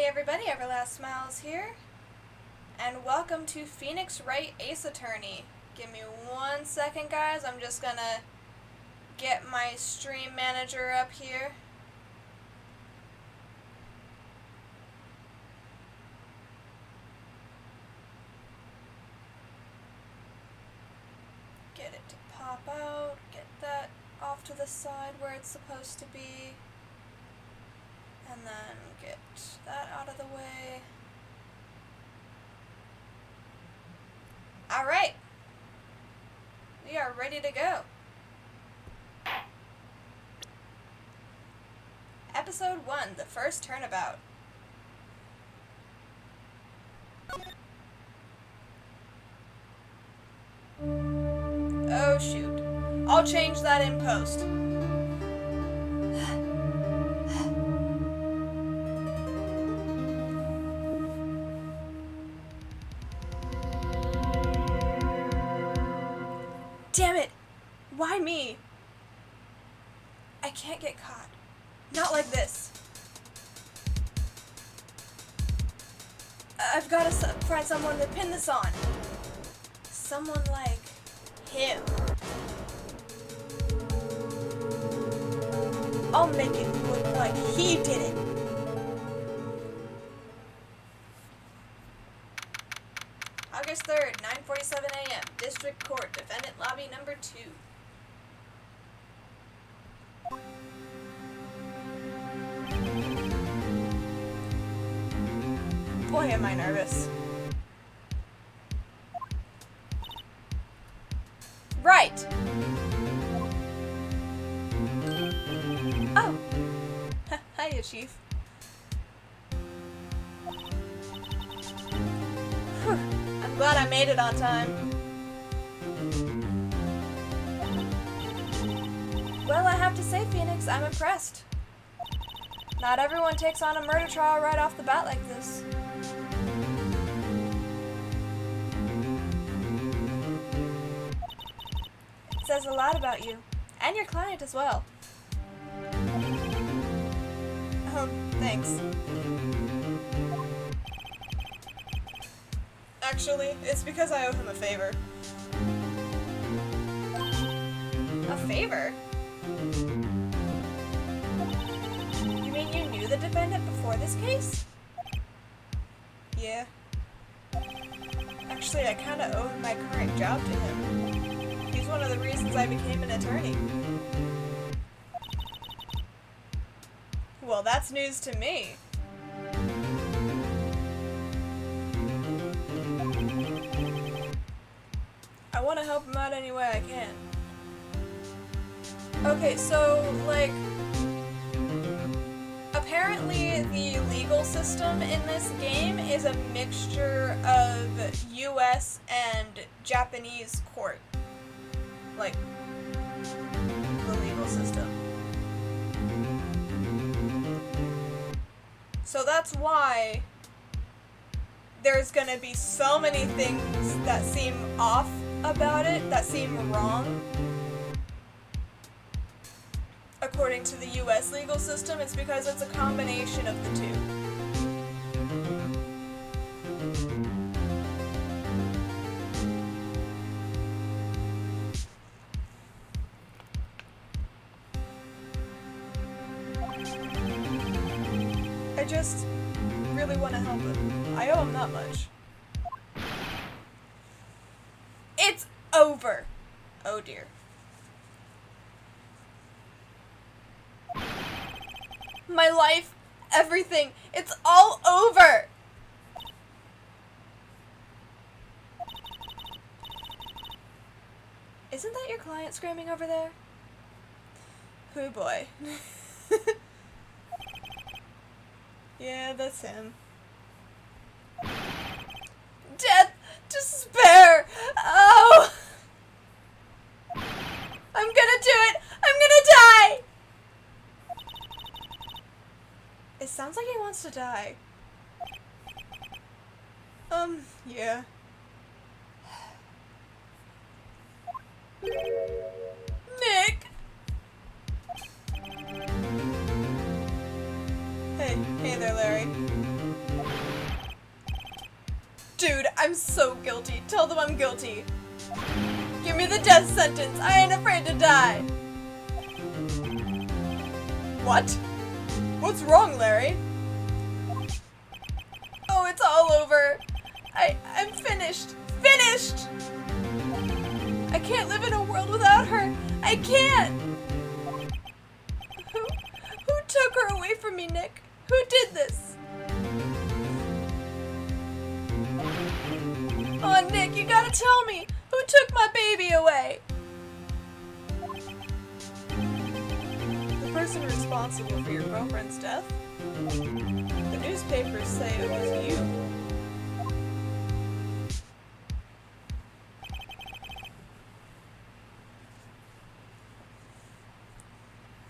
everybody, Everlast Smiles here, and welcome to Phoenix Wright Ace Attorney. Give me 1 second, guys. I'm just gonna get my stream manager up here. Get it to pop out, get that off to the side where it's supposed to be. And then get that out of the way. Alright. We are ready to go. Episode 1, The First Turnabout. Oh shoot. I'll change that in post. Damn it! Why me? I can't get caught. Not like this. I've got to find someone to pin this on. Someone like him. I'll make it look like he did it. August 3rd, 9:47 a.m. District Court, Defendant Lobby Number 2. Boy, am I nervous. Right! Oh! Hiya, Chief. Whew. I'm glad I made it on time. Well, I have to say, Phoenix, I'm impressed. Not everyone takes on a murder trial right off the bat like this. It says a lot about you. And your client as well. Oh, thanks. Actually, it's because I owe him a favor. A favor? You mean you knew the defendant before this case? Yeah. Actually, I kinda owe my current job to him. He's one of the reasons I became an attorney. Well, that's news to me. I want to help him out any way I can. Okay, so, like, apparently the legal system in this game is a mixture of US and Japanese court. Like, the legal system. So that's why there's gonna be so many things that seem off about it, that seem wrong. According to the US legal system, it's because it's a combination of the two. I just really want to help him. I owe him that much. It's over. Oh dear. My life, everything, it's all over! Isn't that your client screaming over there? Oh boy. Yeah, that's him. Death! Despair! Oh! I'm gonna do it! I'm gonna die! It sounds like he wants to die. Yeah. Nick! Hey there, Larry. I'm so guilty. Tell them I'm guilty. Give me the death sentence. I ain't afraid to die. What? What's wrong, Larry? Oh, it's all over. I'm finished. Finished! I can't live in a world without her. I can't! Who took her away from me, Nick? Who did this? Oh, Nick, you gotta tell me. Who took my baby away? The person responsible for your girlfriend's death? The newspapers say it was you.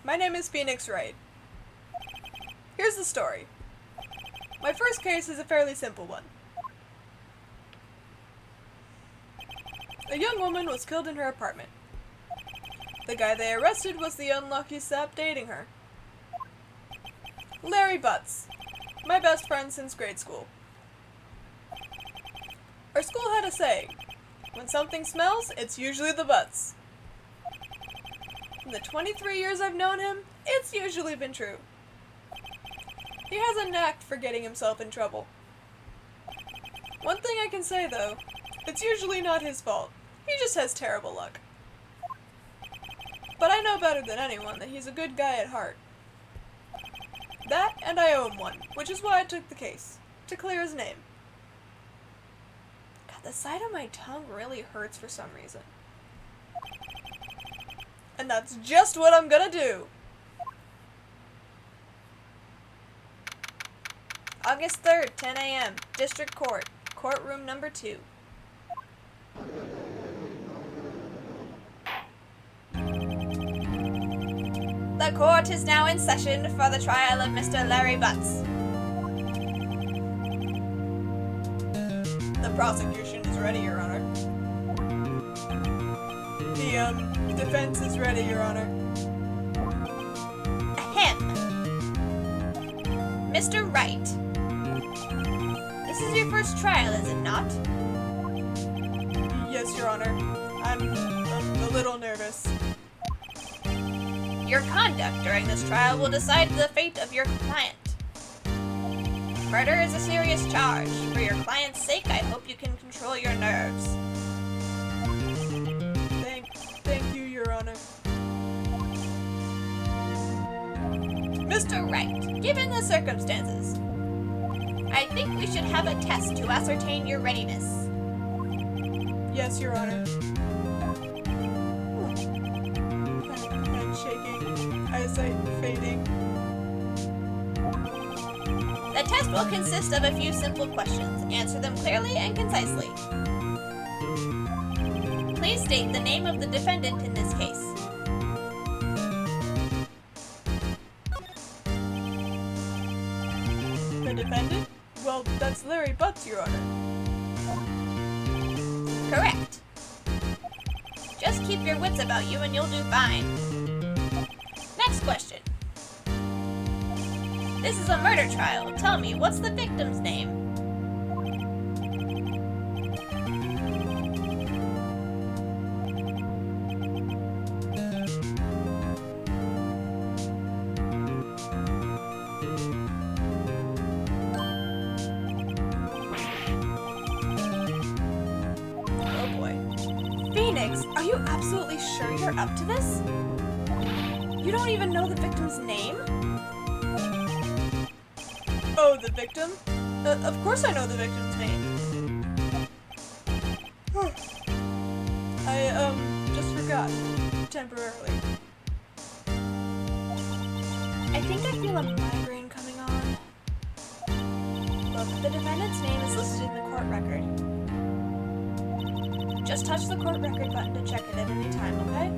My name is Phoenix Wright. Here's the story. My first case is a fairly simple one. A young woman was killed in her apartment. The guy they arrested was the unlucky sap dating her. Larry Butz, my best friend since grade school. Our school had a saying, when something smells, it's usually the Butz. In the 23 years I've known him, it's usually been true. He has a knack for getting himself in trouble. One thing I can say though, it's usually not his fault. He just has terrible luck. But I know better than anyone that he's a good guy at heart. That and I owe him one, which is why I took the case, to clear his name. God, the side of my tongue really hurts for some reason. And that's just what I'm gonna do. August 3rd, 10 a.m., District Court, courtroom number 2. The court is now in session for the trial of Mr. Larry Butz. The prosecution is ready, Your Honor. The defense is ready, Your Honor. Ahem. Mr. Wright. This is your first trial, is it not? Yes, Your Honor. I'm a little nervous. Your conduct during this trial will decide the fate of your client. Murder is a serious charge. For your client's sake, I hope you can control your nerves. Thank you, Your Honor. Mr. Wright, given the circumstances, I think we should have a test to ascertain your readiness. Yes, Your Honor. Head shaking, eyesight fading. The test will consist of a few simple questions. Answer them clearly and concisely. Please state the name of the defendant in this case. The defendant? Well, that's Larry Butz, Your Honor. Correct. Just keep your wits about you and you'll do fine. Next question. This is a murder trial. Tell me, what's the victim's name? Oh boy. Phoenix, are you absolutely sure you're up to this? You don't even know the victim's name? Oh, the victim? Of course I know the victim's name. I, just forgot. Temporarily. I think I feel a migraine coming on. Look, the defendant's name is listed in the court record. Just touch the court record button to check it at any time, okay?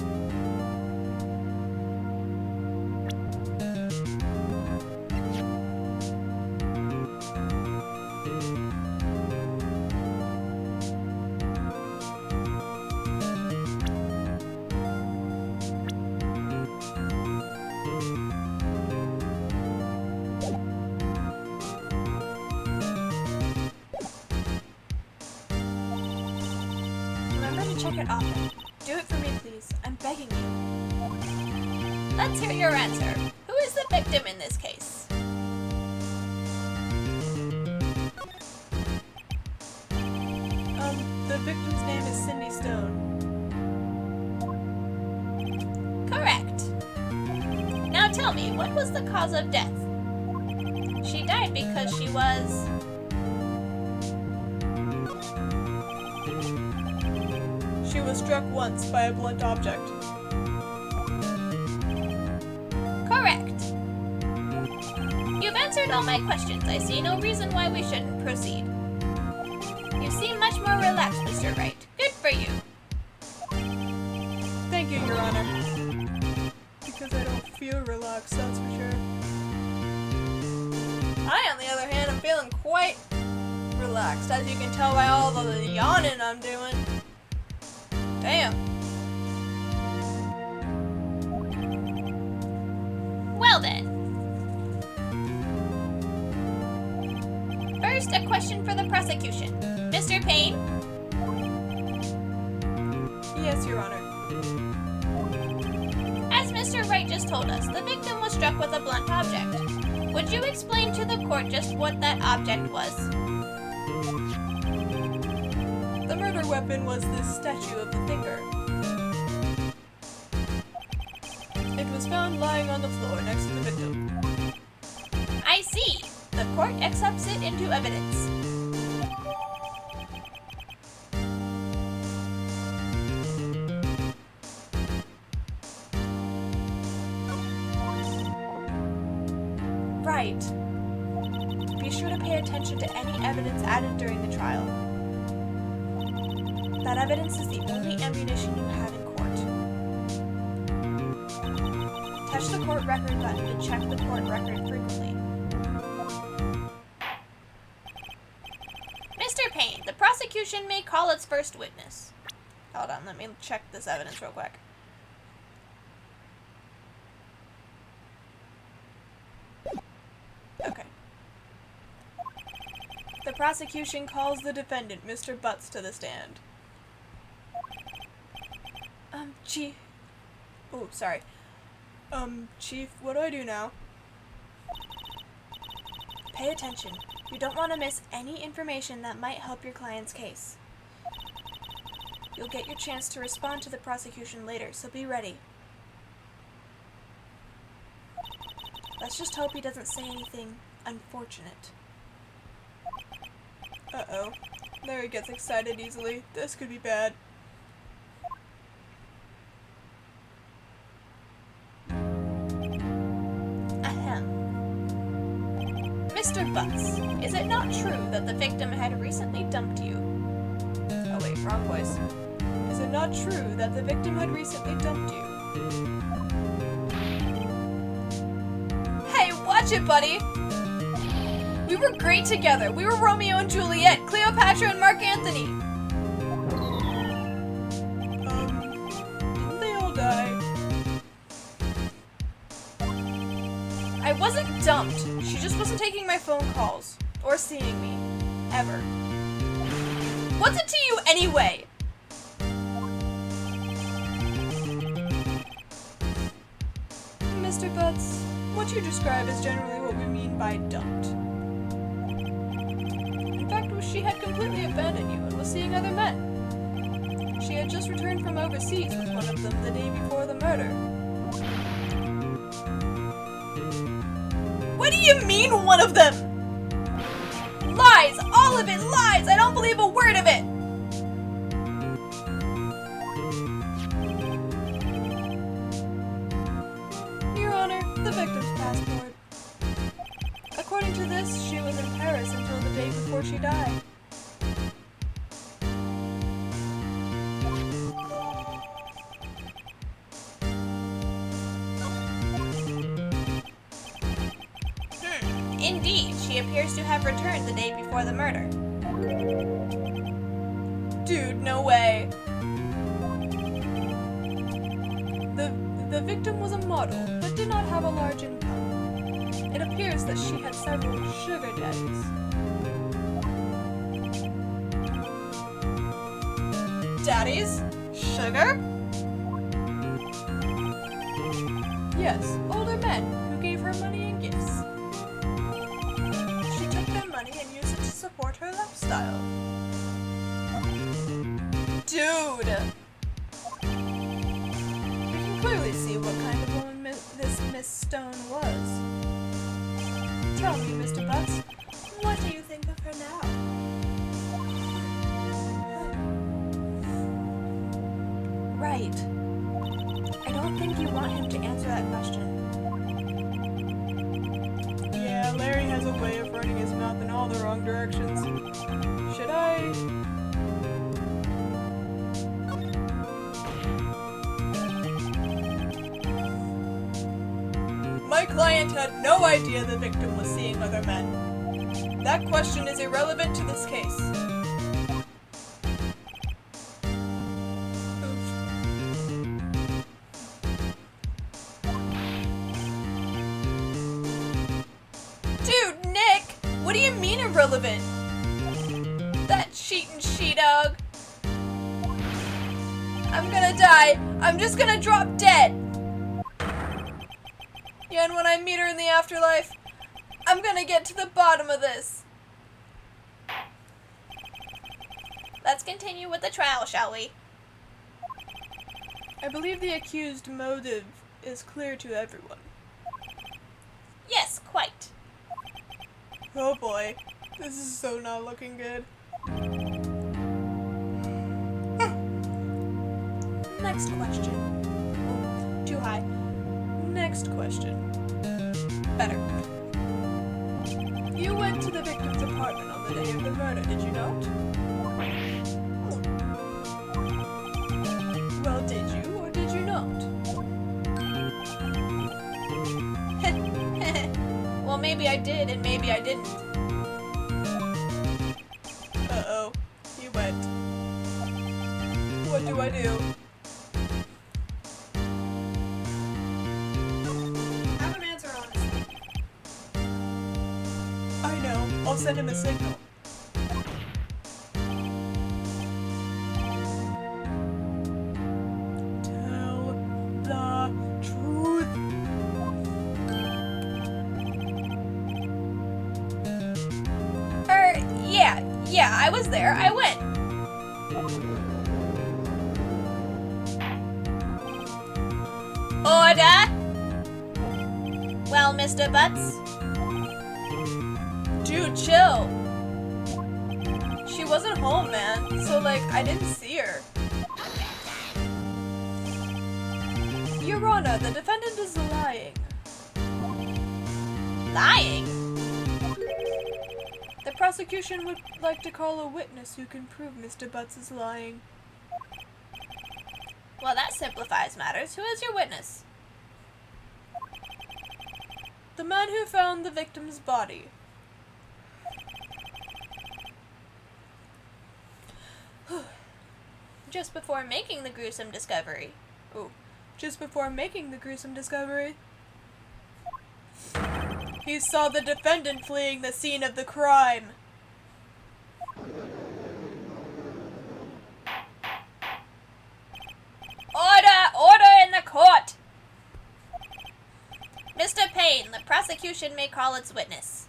check it often. Do it for me, please. I'm begging you. Let's hear your answer. Who is the victim in this case? The victim's name is Cindy Stone. Correct. Now tell me, what was the cause of death? She died because she was... She was struck once by a blunt object. Correct. You've answered all my questions. I see no reason why we shouldn't proceed. You seem much more relaxed, Mr. Wright. Good for you. Thank you, Your Honor. Because I don't feel relaxed, that's for sure. I, on the other hand, am feeling quite relaxed, as you can tell by all the yawning I'm doing. Damn. Well then. First, a question for the prosecution. Mr. Payne? Yes, Your Honor. As Mr. Wright just told us, the victim was struck with a blunt object. Would you explain to the court just what that object was? The murder weapon was this statue of the finger. It was found lying on the floor next to the victim. I see. The court accepts it into evidence. Right. Be sure to pay attention to any evidence added during the trial. That evidence is the only ammunition you have in court. Touch the court record button to check the court record frequently. Mr. Payne, the prosecution may call its first witness. Hold on, let me check this evidence real quick. Okay. The prosecution calls the defendant, Mr. Butz, to the stand. Chief. Oh, sorry. Chief, what do I do now? Pay attention. You don't want to miss any information that might help your client's case. You'll get your chance to respond to the prosecution later, so be ready. Let's just hope he doesn't say anything unfortunate. Uh-oh. Larry gets excited easily. This could be bad. Mr. Butz, is it not true that the victim had recently dumped you? Oh wait, wrong voice. Is it not true that the victim had recently dumped you? Hey, watch it, buddy! We were great together. We were Romeo and Juliet, Cleopatra and Mark Antony. Didn't they all die? I wasn't dumped. She just wasn't taking my phone calls. Or seeing me. Ever. What's it to you anyway? Mr. Butz, what you describe is generally what we mean by dumped. In fact, she had completely abandoned you and was seeing other men. She had just returned from overseas with one of them the day before the murder. What do you mean, one of them? Lies! All of it lies! I don't believe a word of it! Your Honor, the victim's passport. According to this, she was in Paris until the day before she died. Indeed, she appears to have returned the day before the murder. Dude, no way. The victim was a model, but did not have a large income. It appears that she had several sugar daddies. Daddies? Sugar? Yes, older men who gave her money and gifts. She took their money and used it to support her lifestyle. Dude! We can clearly see what kind of woman this Miss Stone was. Tell me, Mr. Butz, what do you think of her now? Right. I don't think you want him to answer that question. Yeah, Larry has a way of running his mouth in all the wrong directions. Should I? My client had no idea the victim was seeing other men. That question is irrelevant to this case. Dude, Nick! What do you mean irrelevant? That cheatin' she-dog. I'm gonna die. I'm just gonna drop dead. Yeah, and when I meet her in the afterlife, I'm gonna get to the bottom of this. Let's continue with the trial, shall we? I believe the accused motive is clear to everyone. Yes, quite. Oh boy, this is so not looking good. Next question. Oh, too high. Next question. Better. You went to the victim's apartment on the day of the murder, did you not? Well, did you or did you not? Well, maybe I did and maybe I didn't. Uh-oh. You went. What do I do? Have him answer honestly. I know. I'll send him a signal. Tell the truth. Yeah, I was there. I went. Order! Well, Mr. Butz? Dude, chill. She wasn't home, man. So, like, I didn't see her. Your Honor, the defendant is lying. Lying? The prosecution would like to call a witness who can prove Mr. Butz is lying. Well, that simplifies matters. Who is your witness? The man who found the victim's body. Just before making the gruesome discovery. Oh, just before making the gruesome discovery, he saw the defendant fleeing the scene of the crime. Order in the court! Mr. Payne, the prosecution may call its witness.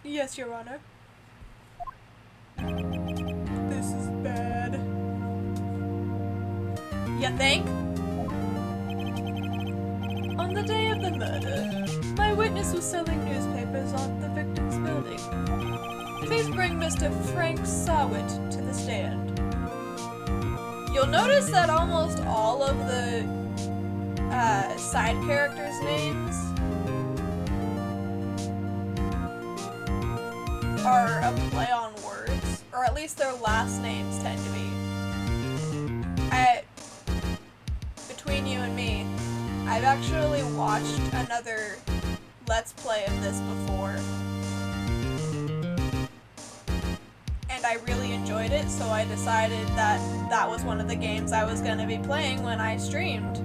Yes, Your Honor. This is bad. You think? On the day of the murder, my witness was selling newspapers on the victim's building. Please bring Mr. Frank Sawit to the stand. You'll notice that almost all of the side characters' names are a play on words, or at least their last names tend to be. Between you and me, I've actually watched another Let's Play of this before, and I really enjoyed it, so I decided that that was one of the games I was going to be playing when I streamed.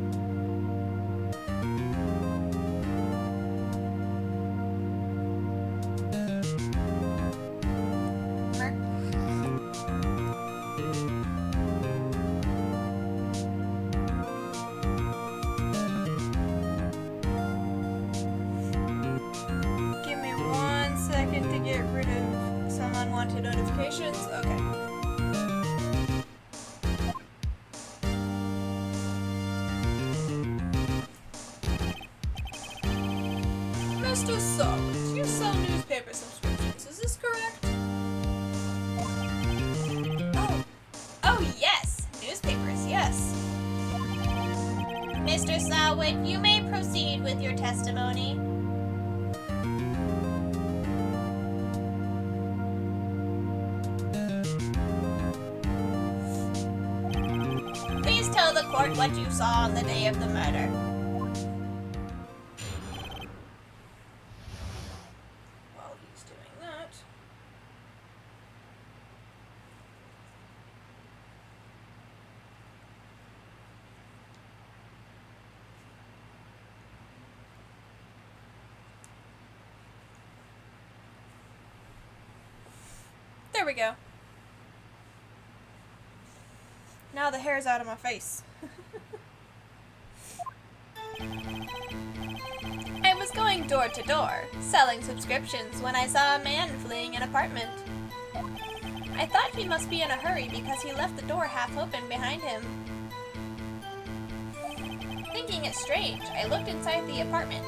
notifications. Okay. Mr. Solid, you sell newspaper subscriptions. Is this correct? Oh yes! Newspapers, yes. Mr. Sawwood, you may proceed with your testimony. Please tell the court what you saw on the day of the murder. While he's doing that. There we go. Now the hair's out of my face. I was going door to door, selling subscriptions, when I saw a man fleeing an apartment. I thought he must be in a hurry because he left the door half open behind him. Thinking it strange, I looked inside the apartment.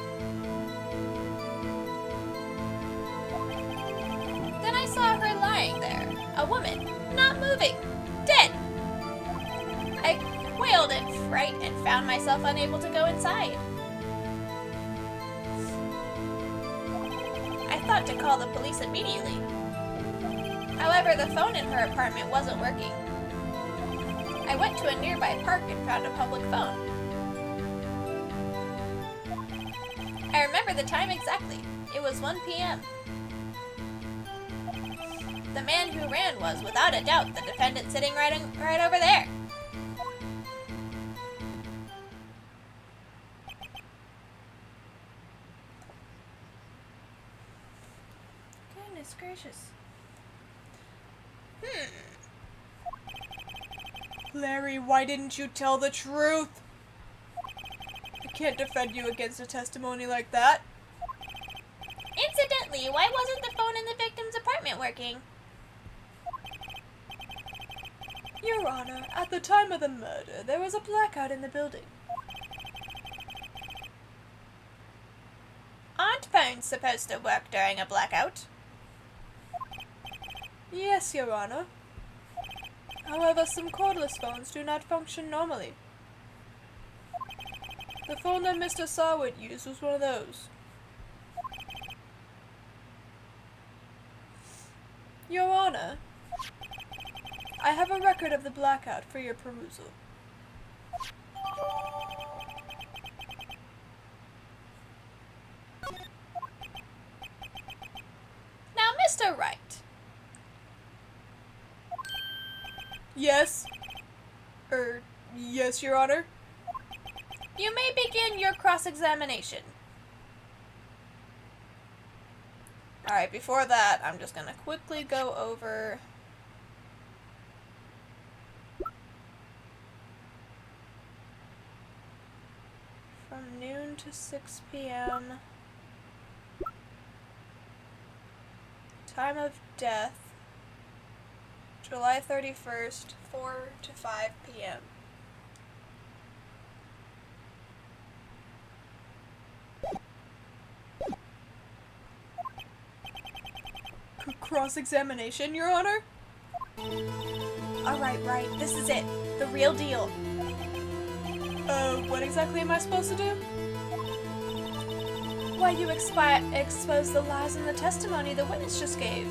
Then I saw her lying there, a woman, not moving, dead. I quailed in fright and found myself unable to go inside. I thought to call the police immediately. However, the phone in her apartment wasn't working. I went to a nearby park and found a public phone. I remember the time exactly. It was 1 p.m. The man who ran was, without a doubt, the defendant sitting right over there. Goodness gracious. Larry, why didn't you tell the truth? I can't defend you against a testimony like that. Incidentally, why wasn't the phone in the victim's apartment working? Your Honor, at the time of the murder, there was a blackout in the building. Aren't phones supposed to work during a blackout? Yes, Your Honor. However, some cordless phones do not function normally. The phone that Mr. Sarwood used was one of those. Your Honor, I have a record of the blackout for your perusal. Now, Mr. Wright. Yes? Yes, Your Honor? You may begin your cross-examination. Alright, before that, I'm just gonna quickly go over from noon to 6 p.m. Time of death, July 31st, 4 to 5 p.m. Cross-examination, Your Honor? Alright, right, this is it. The real deal. What exactly am I supposed to do? Why, you expose the lies in the testimony the witness just gave.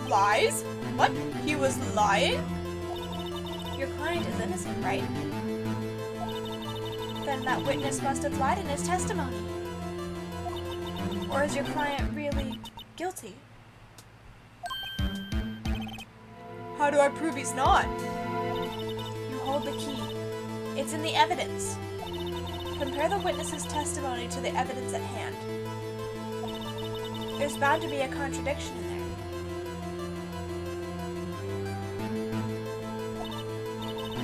Lies? What? He was lying? Your client is innocent, right? Then that witness must have lied in his testimony. Or is your client really guilty? How do I prove he's not? You hold the key. It's in the evidence. Compare the witness's testimony to the evidence at hand. There's bound to be a contradiction in there.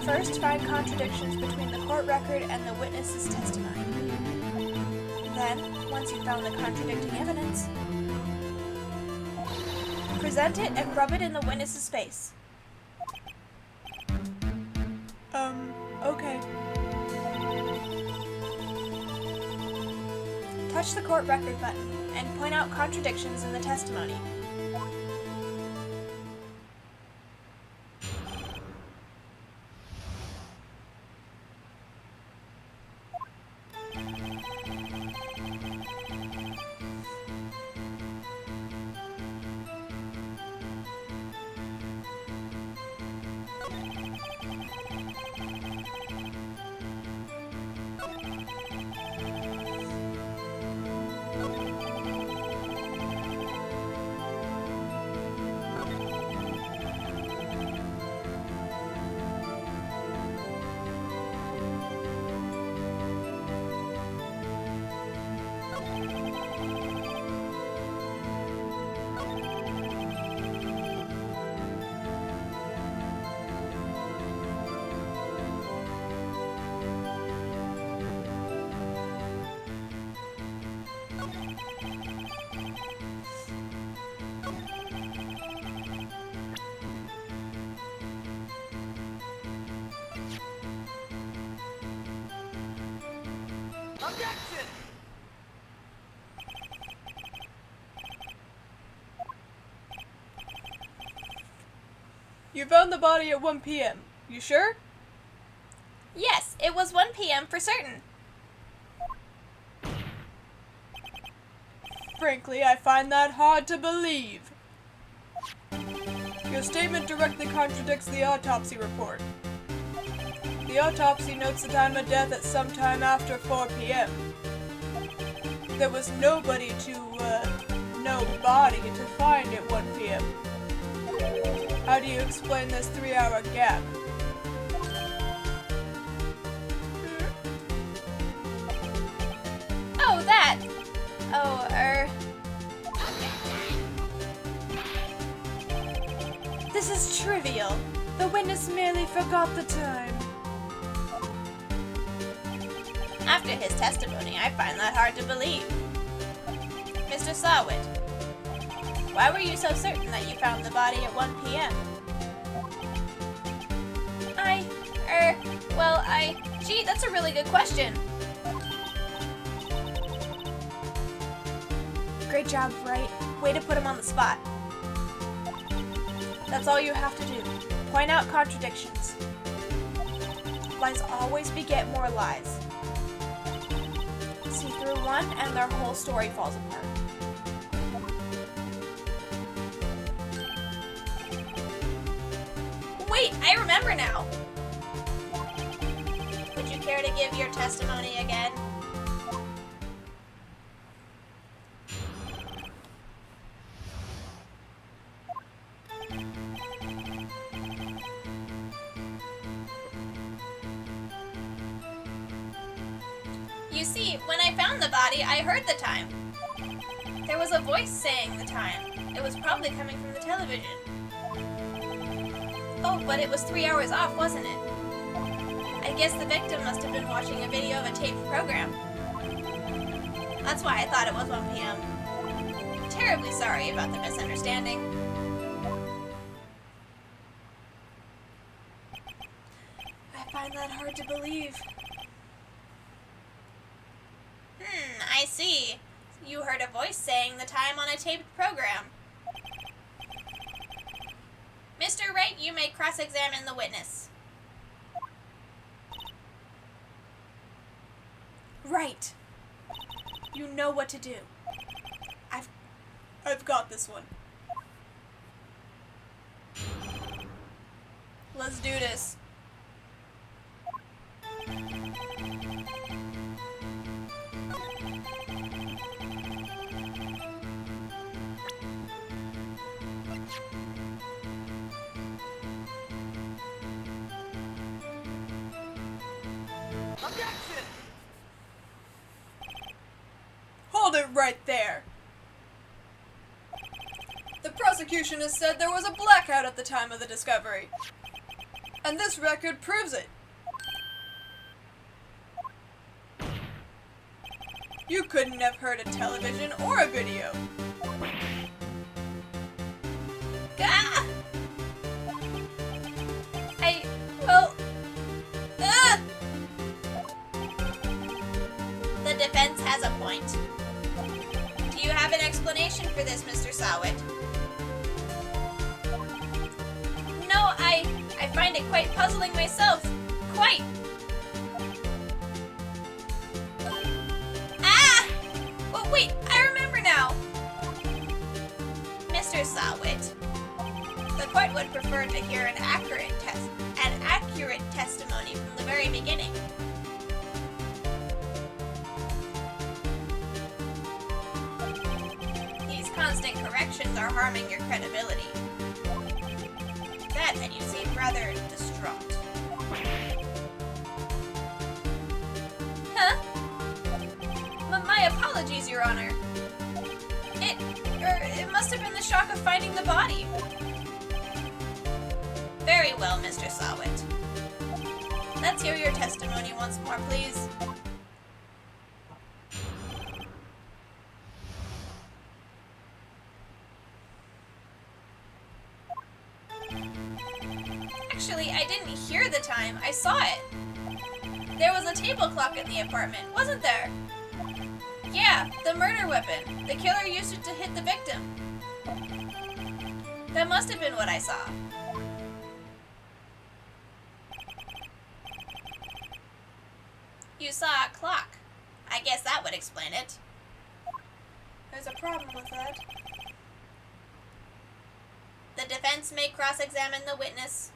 First, find contradictions between the court record and the witness's testimony. Then, once you've found the contradicting evidence, present it and rub it in the witness's face. Okay. Touch the court record button and point out contradictions in the testimony. Objection! You found the body at 1 p.m. You sure? Yes, it was 1 p.m. for certain. Frankly, I find that hard to believe. Your statement directly contradicts the autopsy report. The autopsy notes the time of death at sometime after 4 p.m. There was no body to find at 1 p.m. How do you explain this 3-hour gap? Oh, that! This is trivial. The witness merely forgot the time. After his testimony, I find that hard to believe. Mr. Sawit, why were you so certain that you found the body at 1 p.m.? Gee, that's a really good question. Great job, Wright. Way to put him on the spot. That's all you have to do. Point out contradictions. Lies always beget more lies. See through one and their whole story falls apart. Wait, I remember now. Would you care to give your testimony again? You see, when I found the body, I heard the time. There was a voice saying the time. It was probably coming from the television. Oh, but it was 3 hours off, wasn't it? I guess the victim must have been watching a video of a taped program. That's why I thought it was 1 p.m. Terribly sorry about the misunderstanding. I find that hard to believe. I see. You heard a voice saying the time on a taped program. Mr. Wright, you may cross-examine the witness. Right. You know what to do. I've got this one. Let's do this. Objection! Hold it right there. The prosecution has said there was a blackout at the time of the discovery. And this record proves it. You couldn't have heard a television or a video. Wright. Do you have an explanation for this, Mr. Sawit? No, I find it quite puzzling myself. Quite. Ah! Well, wait, I remember now. Mr. Sawit, the court would prefer to hear an accurate testimony from the very beginning. These constant corrections are harming your credibility. That, and you seem rather distraught. Huh? My apologies, Your Honor. It must have been the shock of finding the body. Very well, Mr. Sawit. Let's hear your testimony once more, please. Actually, I didn't hear the time. I saw it. There was a table clock in the apartment, wasn't there? Yeah, the murder weapon. The killer used it to hit the victim. That must have been what I saw. You saw a clock. I guess that would explain it. There's a problem with that. The defense may cross-examine the witness.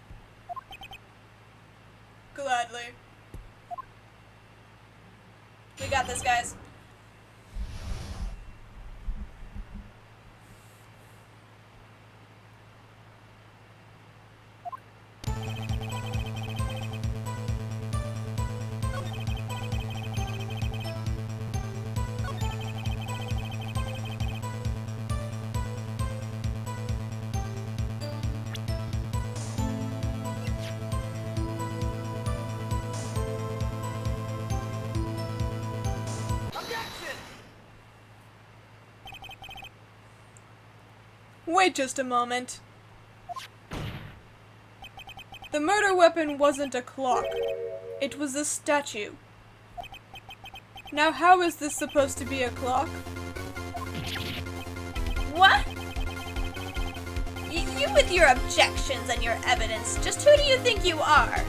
Gladly. We got this, guys. Wait just a moment. The murder weapon wasn't a clock. It was a statue. Now how is this supposed to be a clock? What? You with your objections and your evidence, just who do you think you are?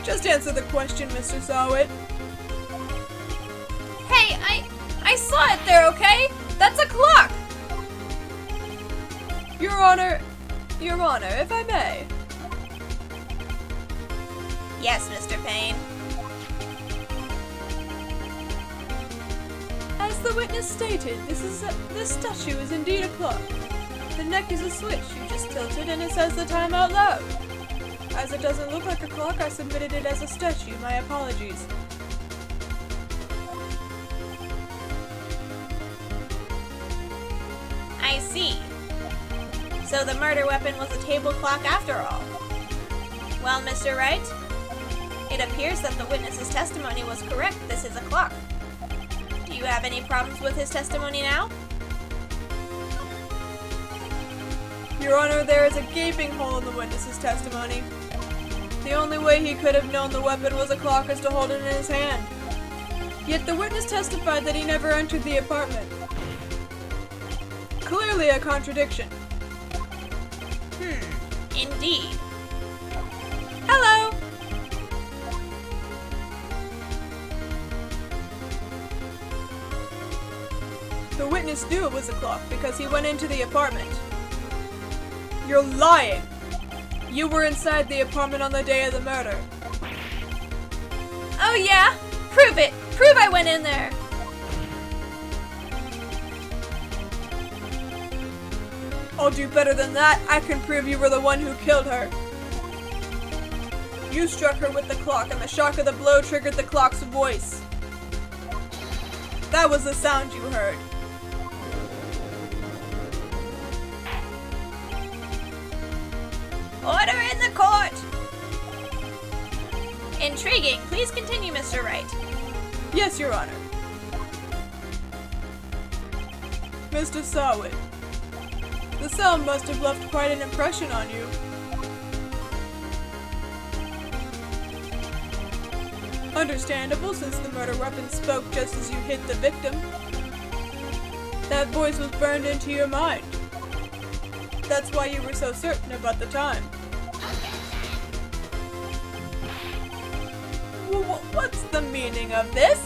Just answer the question, Mr. Sawit. Hey, I saw it there, okay? That's a clock! Your Honor, if I may. Yes, Mr. Payne. As the witness stated, this statue is indeed a clock. The neck is a switch, you just tilt it and it says the time out loud. As it doesn't look like a clock, I submitted it as a statue. My apologies. I see. So the murder weapon was a table clock after all. Well, Mr. Wright, it appears that the witness's testimony was correct. This is a clock. Do you have any problems with his testimony now? Your Honor, there is a gaping hole in the witness's testimony. The only way he could have known the weapon was a clock is to hold it in his hand. Yet the witness testified that he never entered the apartment. Clearly a contradiction. Indeed. Hello! The witness knew it was a clock because he went into the apartment. You're lying! You were inside the apartment on the day of the murder. Oh yeah? Prove it! Prove I went in there! I'll do better than that. I can prove you were the one who killed her. You struck her with the clock, and the shock of the blow triggered the clock's voice. That was the sound you heard. Order in the court! Intriguing. Please continue, Mr. Wright. Yes, Your Honor. Mr. Sawit, the cell must have left quite an impression on you. Understandable, since the murder weapon spoke just as you hit the victim. That voice was burned into your mind. That's why you were so certain about the time. What's the meaning of this?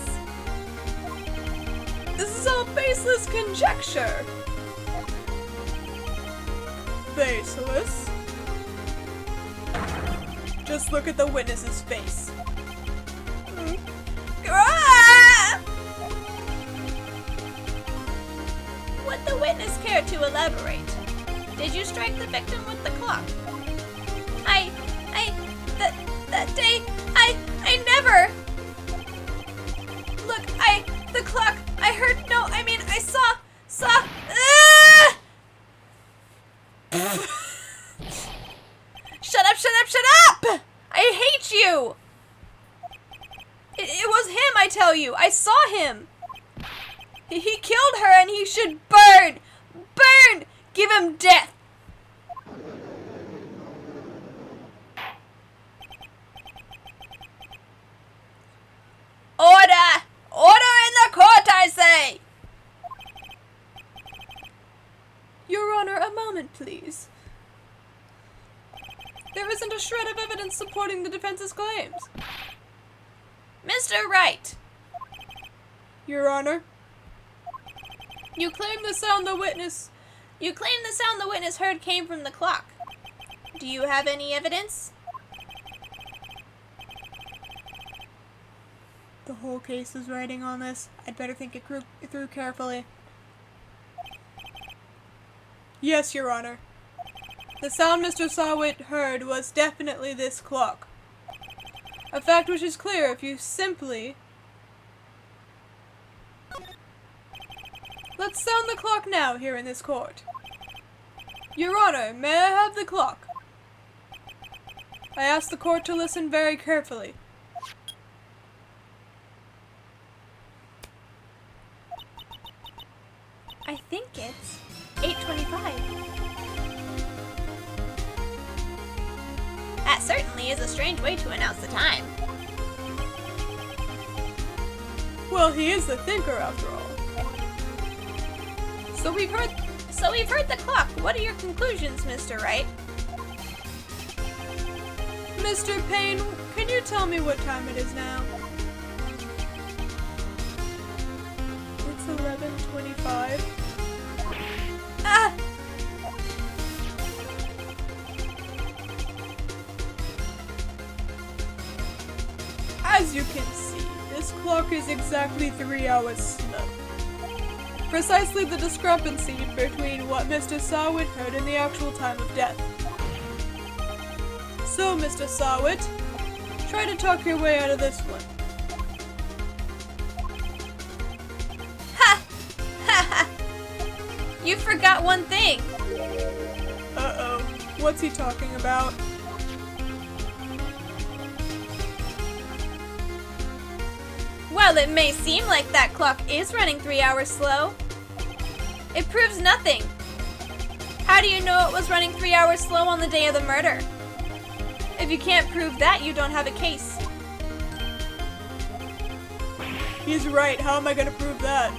This is all baseless conjecture. Baseless? Just look at the witness's face. Would the witness care to elaborate? Did you strike the victim with the clock? That day, I never. Look, the clock, I heard, no, I mean, I saw. Shut up! I hate you! It was him, I tell you. I saw him. He killed her and he should burn! Burn! Give him death! Order! Order in the court, I say! Your Honor, a moment, please. There isn't a shred of evidence supporting the defense's claims. Mr. Wright! Your Honor. You claim the sound the witness heard came from the clock. Do you have any evidence? The whole case is riding on this. I'd better think it through carefully. Yes, Your Honor. The sound Mr. Sawit heard was definitely this clock. A fact which is clear if you simply... Let's sound the clock now here in this court. Your Honor, may I have the clock? I ask the court to listen very carefully. I think it's 8:25. That certainly is a strange way to announce the time. Well, he is the thinker after all. So we've heard the clock. What are your conclusions, Mr. Wright? Mr. Payne, can you tell me what time it is now? It's 11:25. Ah! As you can see, this clock is exactly 3 hours slow. Precisely the discrepancy between what Mr. Sawit heard and the actual time of death. So, Mr. Sawit, try to talk your way out of this one. Ha! Ha ha! You forgot one thing. Uh-oh. What's he talking about? Well, it may seem like that clock is running 3 hours slow. It proves nothing. How do you know it was running 3 hours slow on the day of the murder? If you can't prove that, you don't have a case. He's right. How am I gonna prove that?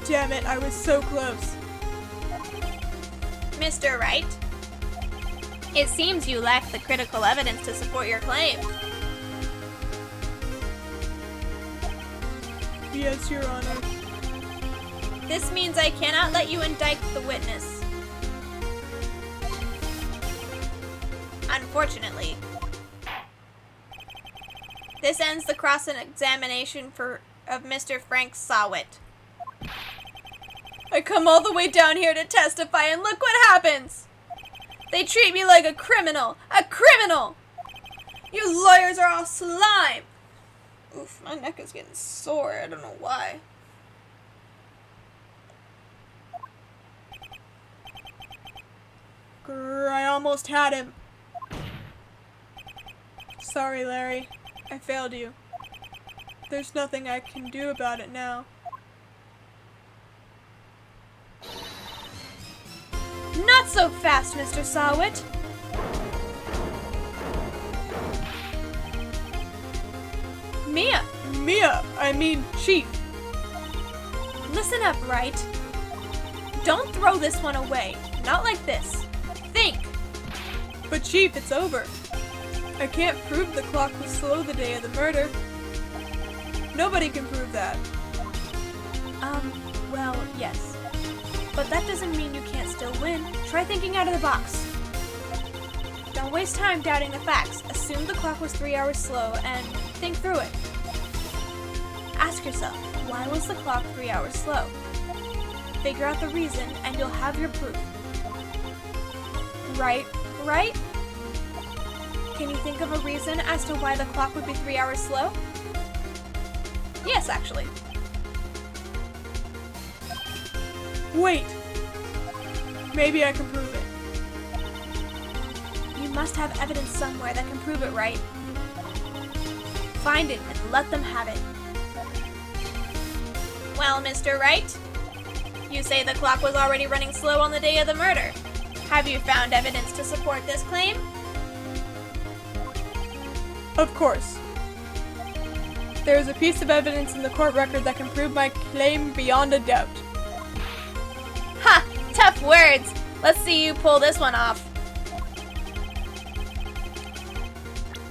Damn it, I was so close. Mr. Wright, it seems you lack the critical evidence to support your claim. Yes, Your Honor. This means I cannot let you indict the witness. Unfortunately. This ends the cross-examination of Mr. Frank Sawit. I come all the way down here to testify and look what happens! They treat me like a criminal! A criminal! You lawyers are all slime! Oof, my neck is getting sore. I don't know why. Grr, I almost had him. Sorry, Larry. I failed you. There's nothing I can do about it now. Not so fast, Mr. Sawit. Chief. Listen up, Wright. Don't throw this one away. Not like this. Think. But Chief, it's over. I can't prove the clock was slow the day of the murder. Nobody can prove that. Well, yes. But that doesn't mean you can't still win. Try thinking out of the box. Don't waste time doubting the facts. Assume the clock was 3 hours slow and think through it. Ask yourself, why was the clock 3 hours slow? Figure out the reason and you'll have your proof. Right? Can you think of a reason as to why the clock would be 3 hours slow? Yes, actually. Wait. Maybe I can prove it. You must have evidence somewhere that can prove it, right? Find it and let them have it. Well, Mr. Wright, you say the clock was already running slow on the day of the murder. Have you found evidence to support this claim? Of course. There is a piece of evidence in the court record that can prove my claim beyond a doubt. Ha! Tough words! Let's see you pull this one off.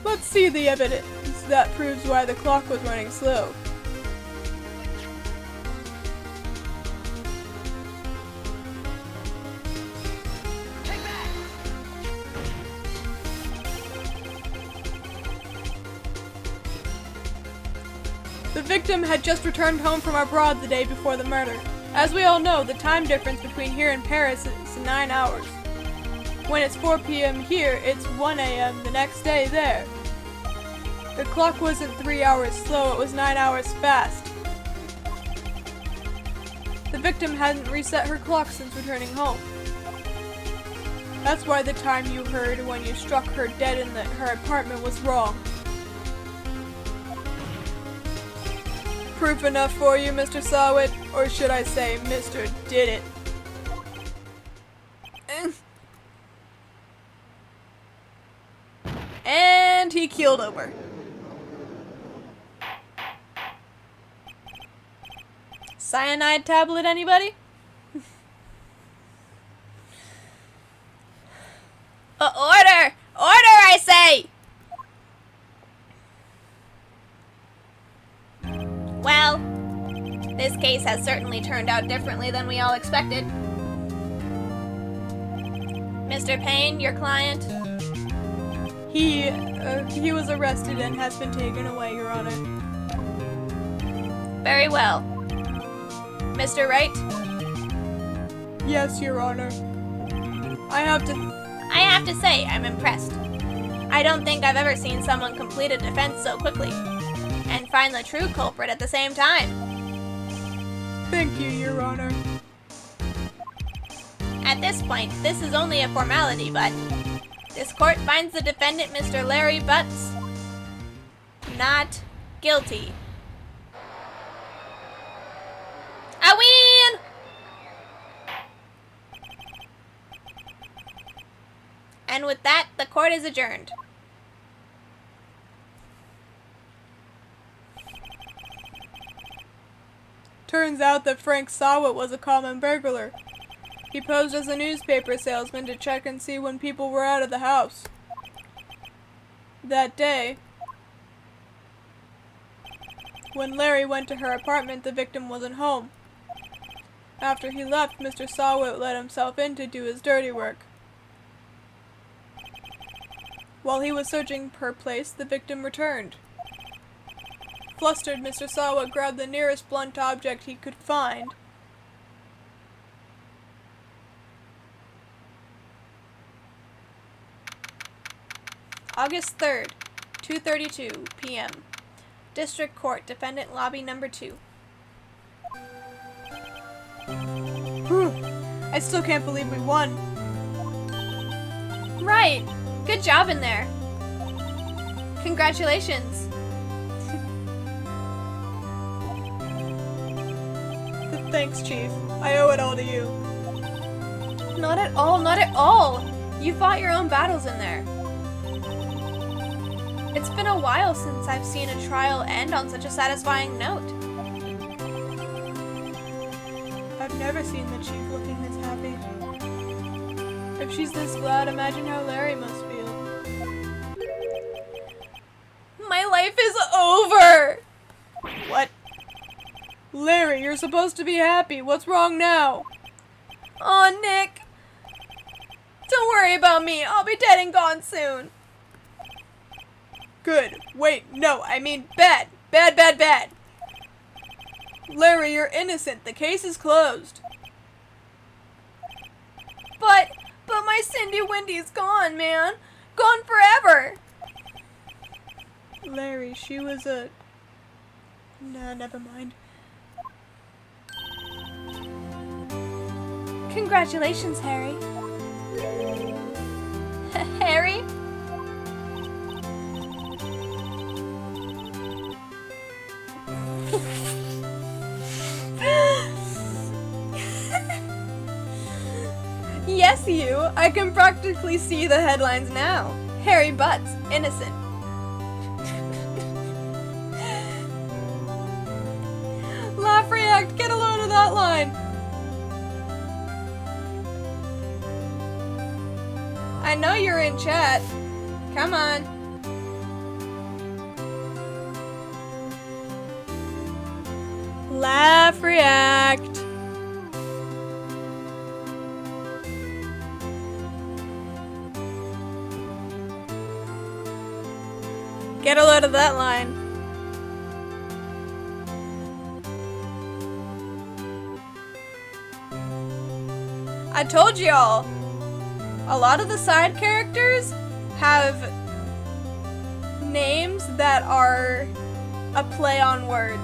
Let's see the evidence that proves why the clock was running slow. The victim had just returned home from abroad the day before the murder. As we all know, the time difference between here and Paris is 9 hours. When it's 4 p.m. here, it's 1 a.m. the next day there. The clock wasn't 3 hours slow, it was 9 hours fast. The victim hadn't reset her clock since returning home. That's why the time you heard when you struck her dead in her apartment was wrong. Proof enough for you, Mr. Sawit, or should I say, Mr. Did It? And he keeled over. Cyanide tablet, anybody? Order! Order, I say! Well, this case has certainly turned out differently than we all expected. Mr. Payne, your client? He was arrested and has been taken away, Your Honor. Very well. Mr. Wright? Yes, Your Honor. I have to say, I'm impressed. I don't think I've ever seen someone complete a defense so quickly, and find the true culprit at the same time. Thank you, Your Honor. At this point, this is only a formality, but this court finds the defendant, Mr. Larry Butz, not guilty. I win! And with that, the court is adjourned. Turns out that Frank Sawit was a common burglar. He posed as a newspaper salesman to check and see when people were out of the house. That day, when Larry went to her apartment, the victim wasn't home. After he left, Mr. Sawit let himself in to do his dirty work. While he was searching her place, the victim returned. Flustered, Mr. Sawit grabbed the nearest blunt object he could find. August 3rd, 2:32 p.m. District Court, Defendant Lobby Number 2. I still can't believe we won. Right. Good job in there. Congratulations. Thanks, Chief. I owe it all to you. Not at all, not at all. You fought your own battles in there. It's been a while since I've seen a trial end on such a satisfying note. I've never seen the chief looking this happy. If she's this glad, imagine how Larry must feel. My life is over! What? Larry, you're supposed to be happy. What's wrong now? Aw, Nick. Don't worry about me. I'll be dead and gone soon. Good. Wait, no, I mean bad. Bad, bad, bad. Larry, you're innocent. The case is closed. But my Cindy Wendy's gone, man. Gone forever. Larry, she was a... Nah, never mind. Congratulations, Harry. Harry? Yes, you. I can practically see the headlines now. Harry Butz, innocent. Laugh, react, get a load of that line. I know you're in chat. Come on. Laugh, react. Get a load of that line. I told y'all, a lot of the side characters have names that are a play on words.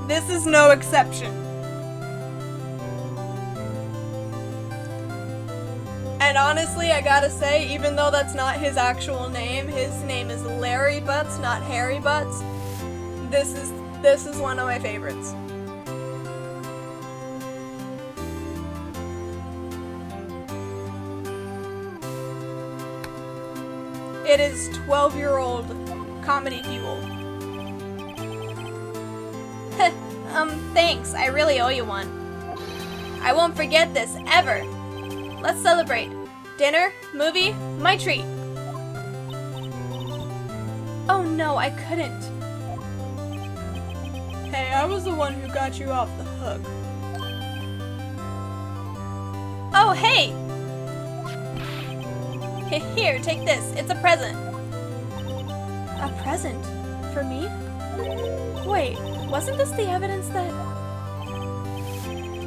This is no exception. And honestly, I gotta say, even though that's not his actual name is Larry Butz, not Harry Butz. This is one of my favorites. It is 12-year-old comedy fuel. Thanks. I really owe you one. I won't forget this, ever. Let's celebrate. Dinner, movie, my treat. Oh no, I couldn't. Hey, I was the one who got you off the hook. Oh, hey! Here, take this. It's a present. A present? For me? Wait, wasn't this the evidence that...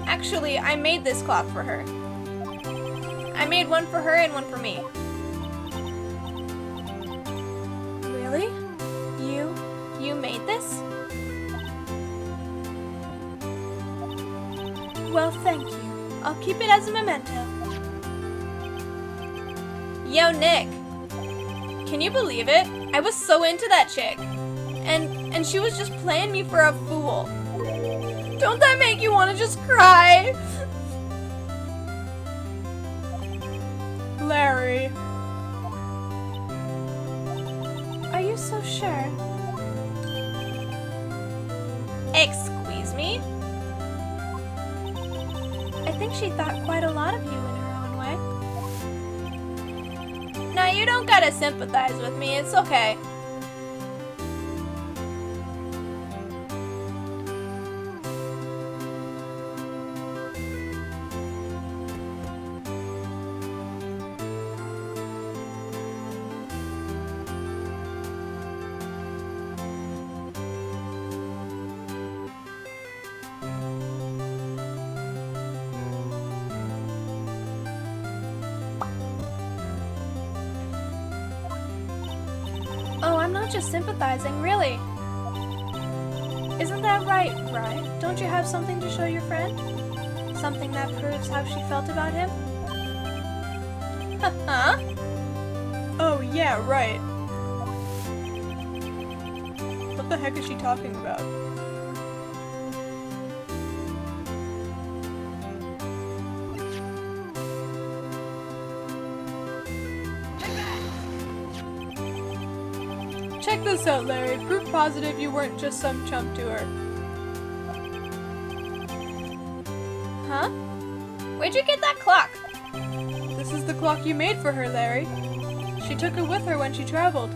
Actually, I made this clock for her. I made one for her and one for me. Really? You made this? Well, thank you. I'll keep it as a memento. Yo, Nick. Can you believe it? I was so into that chick. And she was just playing me for a fool. Don't that make you want to just cry? Larry. Are you so sure? Excuse me? I think she thought quite a lot of you in her own way. Now, you don't gotta sympathize with me, it's okay. Oh, I'm not just sympathizing, really. Isn't that right, Right? Don't you have something to show your friend? Something that proves how she felt about him? Huh? Oh, yeah, right. What the heck is she talking about? check this out, Larry. Proof positive you weren't just some chump to her. Huh? Where'd you get that clock? This is the clock you made for her, Larry. She took it with her when she traveled.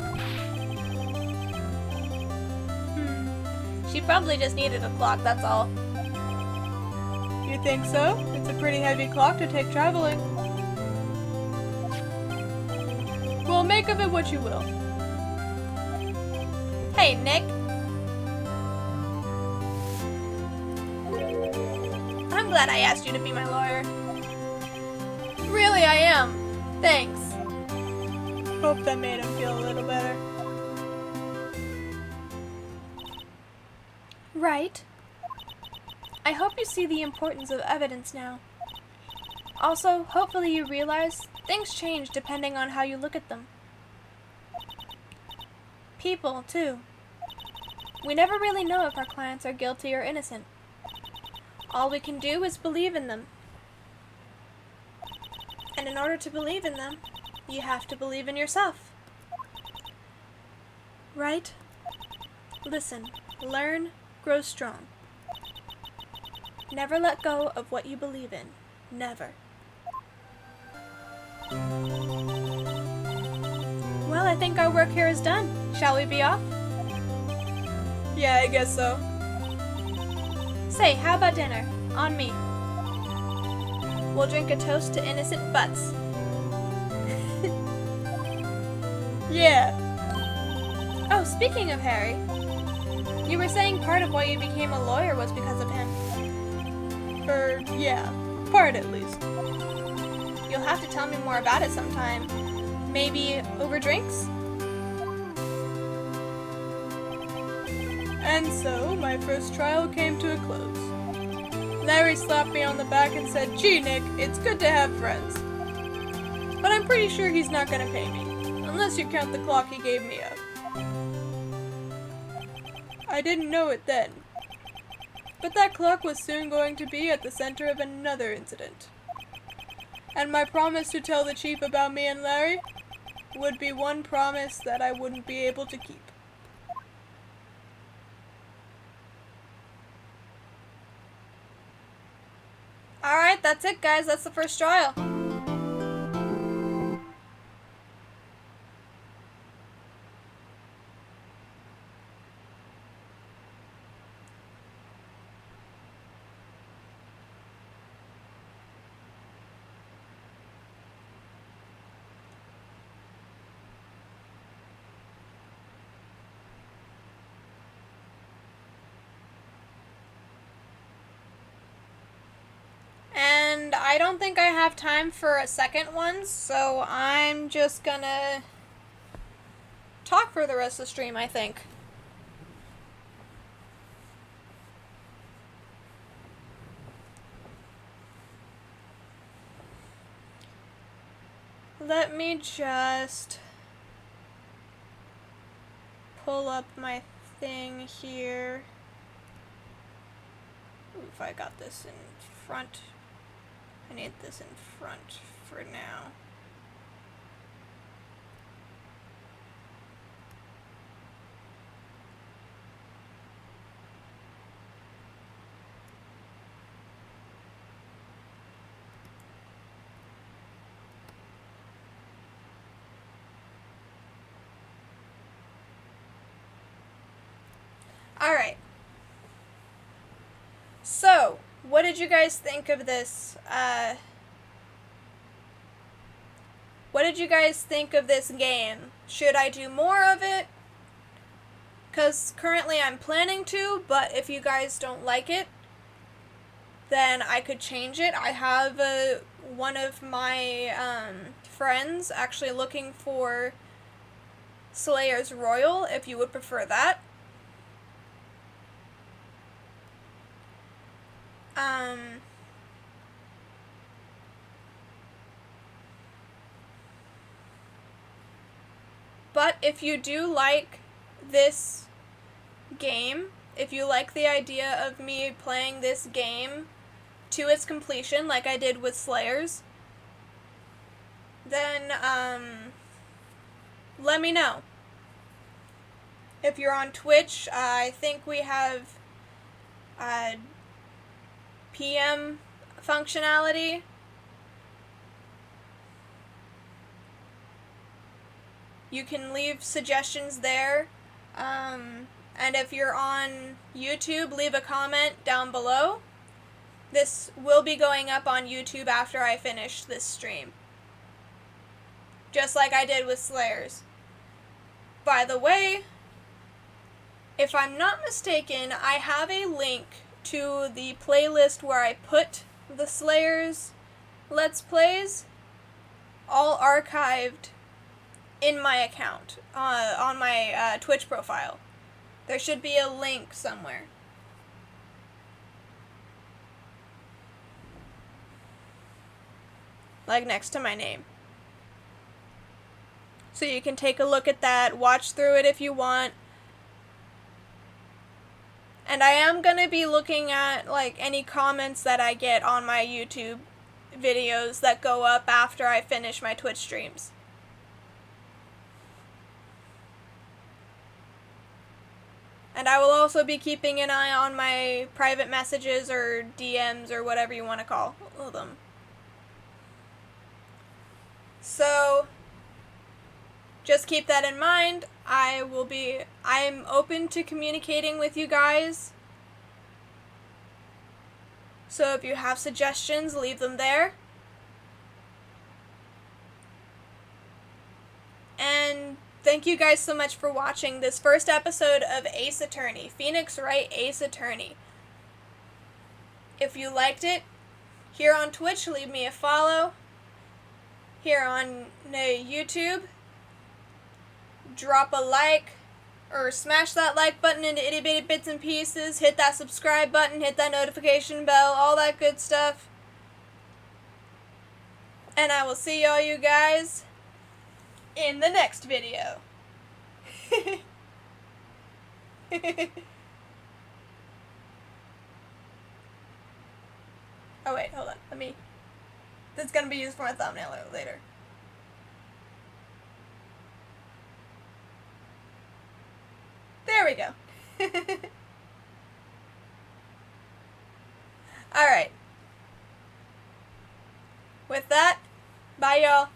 She probably just needed a clock, that's all. You think so? It's a pretty heavy clock to take traveling. Well, make of it what you will. Hey, Nick. I'm glad I asked you to be my lawyer. Really, I am. Thanks. Hope that made him feel a little better. Right. I hope you see the importance of evidence now. Also, hopefully you realize things change depending on how you look at them. People, too. We never really know if our clients are guilty or innocent. All we can do is believe in them. And in order to believe in them, you have to believe in yourself. Right? Listen, learn, grow strong. Never let go of what you believe in. Never. Well, I think our work here is done. Shall we be off? Yeah, I guess so. Say, how about dinner? On me. We'll drink a toast to innocent Butz. Yeah. Oh, speaking of Harry, you were saying part of why you became a lawyer was because of him. Yeah. Part at least. You'll have to tell me more about it sometime. Maybe over drinks? And so, my first trial came to a close. Larry slapped me on the back and said, "Gee, Nick, it's good to have friends. But I'm pretty sure he's not gonna pay me, unless you count the clock he gave me up." I didn't know it then, but that clock was soon going to be at the center of another incident. And my promise to tell the chief about me and Larry would be one promise that I wouldn't be able to keep. Alright, that's it, guys. That's the first trial. And I don't think I have time for a second one, so I'm just gonna talk for the rest of the stream, I think. Let me just pull up my thing here. Oof, I got this in front. I need this in front for now. Alright. So, what did you guys think of this, what did you guys think of this game? Should I do more of it? Because currently I'm planning to, but if you guys don't like it, then I could change it. I have one of my friends actually looking for Slayer's Royal, if you would prefer that. But if you do like this game, if you like the idea of me playing this game to its completion, like I did with Slayers, then, let me know. If you're on Twitch, I think we have PM functionality. You can leave suggestions there. And if you're on YouTube, leave a comment down below. This will be going up on YouTube after I finish this stream. Just like I did with Slayers. By the way, if I'm not mistaken, I have a link to the playlist where I put the Slayers Let's Plays, all archived in my account, on my Twitch profile. There should be a link somewhere. Like next to my name. So you can take a look at that, watch through it if you want. And I am going to be looking at like any comments that I get on my YouTube videos that go up after I finish my Twitch streams. And I will also be keeping an eye on my private messages or DMs or whatever you want to call them. So, just keep that in mind. I'm open to communicating with you guys. So if you have suggestions, leave them there. And thank you guys so much for watching this first episode of Ace Attorney, Phoenix Wright Ace Attorney. If you liked it, here on Twitch, leave me a follow. Here on YouTube, drop a like, or smash that like button into itty bitty bits and pieces, hit that subscribe button, hit that notification bell, all that good stuff. And I will see all you guys in the next video. Oh wait, hold on, this is gonna be used for my thumbnail later. There we go. Alright. With that, bye y'all.